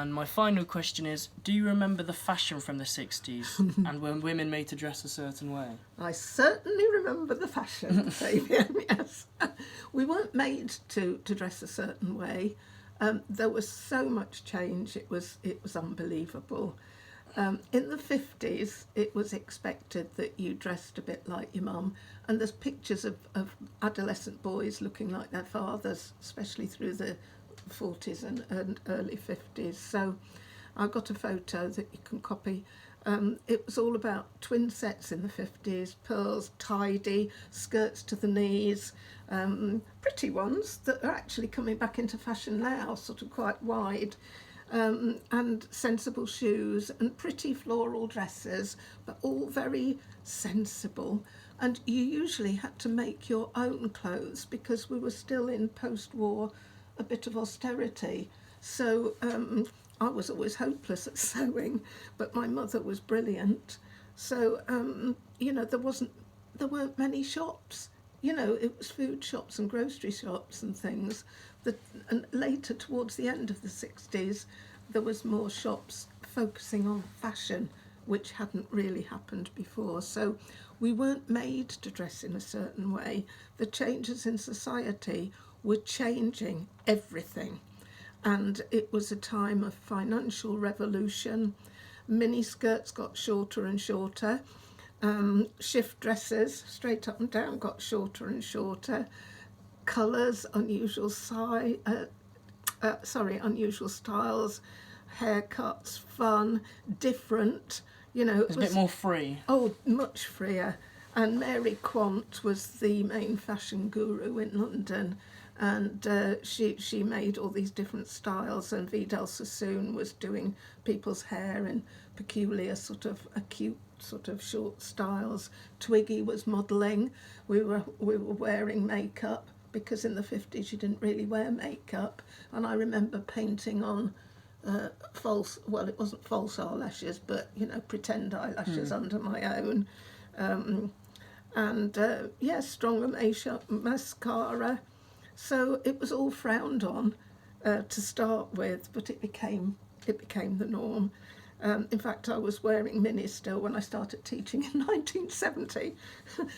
And my final question is, do you remember the fashion from the 60s and when women made to dress a certain way? I certainly remember the fashion, Fabian, yes. We weren't made to dress a certain way. There was so much change, it was unbelievable. In the 50s, it was expected that you dressed a bit like your mum, and there's pictures of adolescent boys looking like their fathers, especially through the 40s and early 50s. So I got a photo that you can copy. It was all about twin sets in the 50s, pearls, tidy, skirts to the knees, pretty ones that are actually coming back into fashion now, sort of quite wide. And sensible shoes and pretty floral dresses, but all very sensible. And you usually had to make your own clothes because we were still in post-war, a bit of austerity. So I was always hopeless at sewing, but my mother was brilliant. So, there weren't many shops. It was food shops and grocery shops and things. And later, towards the end of the 60s, there was more shops focusing on fashion, which hadn't really happened before. So we weren't made to dress in a certain way. The changes in society were changing everything. And it was a time of financial revolution. Mini skirts got shorter and shorter. Shift dresses, straight up and down, got shorter and shorter. Colours, unusual styles, haircuts, fun, different. It was a bit more free. Oh, much freer. And Mary Quant was the main fashion guru in London, and she made all these different styles, and Vidal Sassoon was doing people's hair in peculiar sort of acute sort of short styles. Twiggy was modelling. We were wearing makeup, because in the 50s you didn't really wear makeup. And I remember painting on it wasn't false eyelashes, but pretend eyelashes under my own. Stronger makeup, mascara. So it was all frowned on to start with, but it became the norm. In fact, I was wearing minis still when I started teaching in 1970,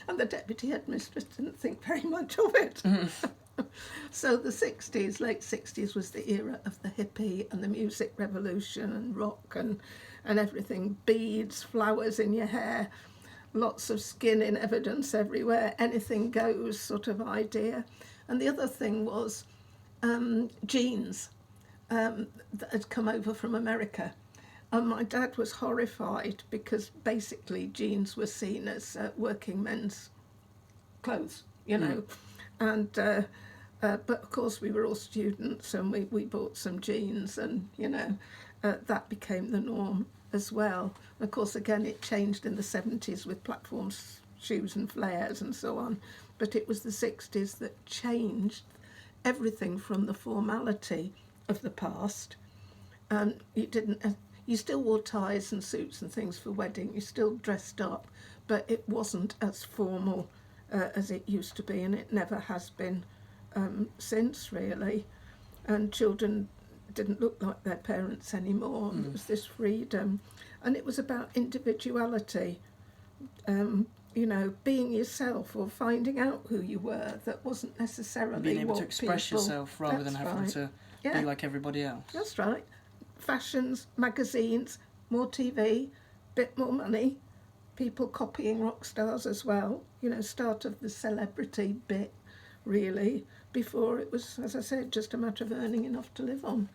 and the deputy headmistress didn't think very much of it. So the 60s, late 60s, was the era of the hippie and the music revolution and rock and everything. Beads, flowers in your hair, lots of skin in evidence everywhere, anything goes sort of idea. And the other thing was jeans that had come over from America. And my dad was horrified because basically jeans were seen as working men's clothes, And but of course we were all students, and we bought some jeans, and that became the norm as well. And of course, again, it changed in the 70s with platform shoes and flares and so on. But it was the 60s that changed everything from the formality of the past. You still wore ties and suits and things for wedding. You still dressed up, but it wasn't as formal as it used to be, and it never has been since, really. And children didn't look like their parents anymore. It was this freedom, and it was about individuality. Being yourself or finding out who you were. That wasn't necessarily being able what to express people... yourself rather than having to be like everybody else. That's right. Fashions, magazines, more TV, bit more money, people copying rock stars as well. Start of the celebrity bit, really. Before it was, as I said, just a matter of earning enough to live on.